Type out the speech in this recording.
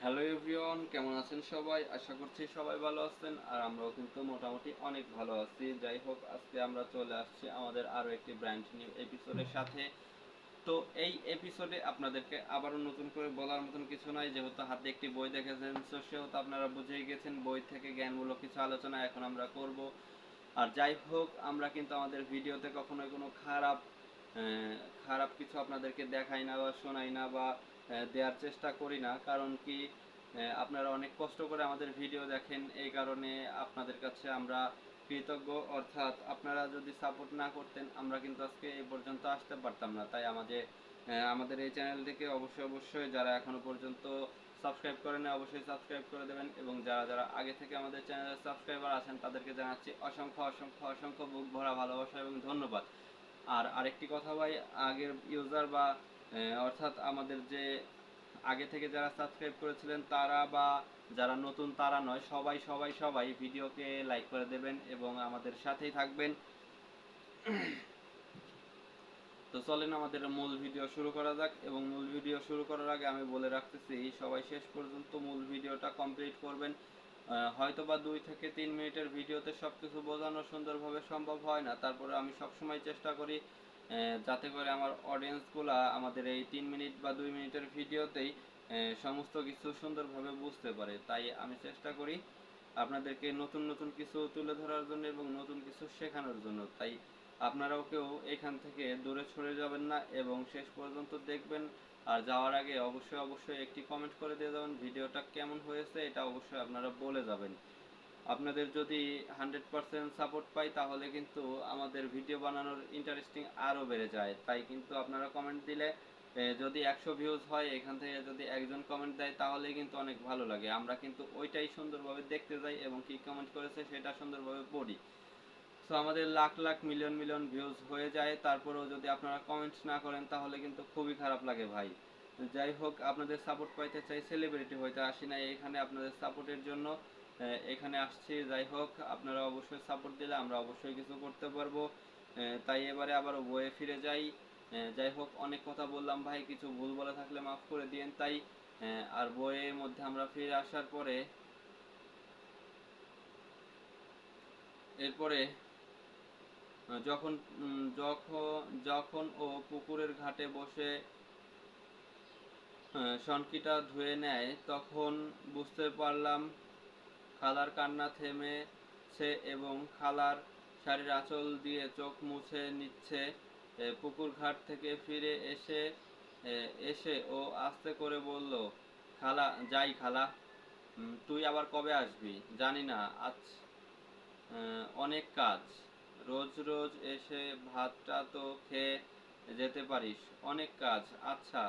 Hello everyone, কেমন আছেন সবাই? আশা করছি সবাই ভালো আছেন আর আমরাও কিন্তু মোটামুটি অনেক ভালো আছি। যাই হোক, আজকে আমরা চলে আসছি আমাদের আরো একটি ব্র্যান্ড নিউ এপিসোডের সাথে। তো এই এপিসোডে আপনাদেরকে আবারও নতুন করে বলার মতন কিছু নাই, যেহেতু হাতে একটি বই দেখেছেন তো সেহেতু আপনারা বুঝেই গেছেন বই থেকে জ্ঞানমূলক কিছু আলোচনা এখন আমরা করব। আর যাই হোক, আমরা কিন্তু আমাদের ভিডিওতে কখনোই কোনো খারাপ কিছু আপনাদেরকে দেখাই না বা শোনাই না বা দেওয়ার চেষ্টা করি না। কারণ কি, আপনারা অনেক কষ্ট করে আমাদের ভিডিও দেখেন, এই কারণে আপনাদের কাছে আমরা কৃতজ্ঞ। অর্থাৎ আপনারা যদি সাপোর্ট না করতেন আমরা কিন্তু আজকে এই পর্যন্ত আসতে পারতাম না। তাই আমাদের এই চ্যানেলটিকে অবশ্যই যারা এখনো পর্যন্ত সাবস্ক্রাইব করেন অবশ্যই সাবস্ক্রাইব করে দেবেন, এবং যারা যারা আগে থেকে আমাদের চ্যানেলের সাবস্ক্রাইবার আছেন তাদেরকে জানাচ্ছি অসংখ্য অসংখ্য অসংখ্য বুক ভরা ভালোবাসা এবং ধন্যবাদ। আর আরেকটি কথা ভাই, আগের ইউজার বা অর্থাৎ আমাদের যে আগে থেকে যারা সাবস্ক্রাইব করেছিলেন তারা বা যারা নতুন তারা নয়, সবাই সবাই সবাই ভিডিওকে লাইক করে দেবেন এবং আমাদের সাথেই থাকবেন। তো চলেন আমাদের মূল ভিডিও শুরু করা যাক, এবং মূল ভিডিও শুরু করার আগে আমি বলে রাখতেছি সবাই শেষ পর্যন্ত মূল ভিডিওটা কমপ্লিট করবেন। হয়তো বা 2 থেকে 3 মিনিটের ভিডিওতে সব কিছু বোঝানো সুন্দরভাবে সম্ভব হয় না, তারপরে আমি সবসময় চেষ্টা করি যাতে করে আমার অডিয়েন্সগুলা আমাদের এই 3 মিনিট বা 2 মিনিটের ভিডিওতেই সমস্ত কিছু সুন্দরভাবে বুঝতে পারে। তাই আমি চেষ্টা করি আপনাদেরকে নতুন নতুন কিছু তুলে ধরার জন্য এবং নতুন কিছু শেখানোর জন্য। তাই আপনারাও কেউ এখান থেকে দূরে সরে যাবেন না এবং শেষ পর্যন্ত দেখবেন। আর যাওয়ার আগে অবশ্যই একটি কমেন্ট করে দিয়ে যাবেন ভিডিওটা কেমন হয়েছে, এটা অবশ্যই আপনারা বলে যাবেন। আপনাদের যদি 100% সাপোর্ট পাই তাহলে কিন্তু আমাদের ভিডিও বানানোর ইন্টারেস্টিং আরও বেড়ে যায়। তাই কিন্তু আপনারা কমেন্ট দিলে যদি 100 ভিউজ হয়, এখান থেকে যদি একজন কমেন্ট দেয় তাহলে কিন্তু অনেক ভালো লাগে। আমরা কিন্তু ওইটাই সুন্দরভাবে দেখতে যাই এবং কি কমেন্ট করেছে সেটা সুন্দরভাবে পড়ি। সো আমাদের lakh lakh million million views হয়ে যায়, তারপরেও যদি আপনারা কমেন্টস না করেন তাহলে কিন্তু খুবই খারাপ লাগে ভাই। যাই হোক, আপনাদের সাপোর্ট পাইতে চাই, সেলিব্রিটি হইতে আসি না এখানে আপনাদের সাপোর্টের জন্য। এখানে আসছি। যাই হোক, আপনারা অবশ্যই সাপোর্ট দিলে আমরা অবশ্যই কিছু করতে পারবো। তাই এবারে আবার বইয়ে ফিরে যাই। যাই হোক, অনেক কথা বললাম ভাই, কিছু ভুল বলে থাকলে মাফ করে দিয়েন। তাই আর বইয়ের মধ্যে আমরা ফিরে আসার পরে এরপরে যখন যখন ও পুকুরের ঘাটে বসে সনকিটা ধুয়ে নেয় তখন বুঝতে পারলাম খালার কান্না থেমেছে এবং খালার শাড়ির আঁচল দিয়ে চোখ মুছে নিচ্ছে। পুকুর ঘাট থেকে ফিরে এসে ও আস্তে করে বলল, খালা যাই খালা। তুই আবার কবে আসবি জানি না, আজ অনেক কাজ। রোজ রোজ এসে ভাতটা তো খেয়ে যেতে পারিস। অনেক কাজ। আচ্ছা,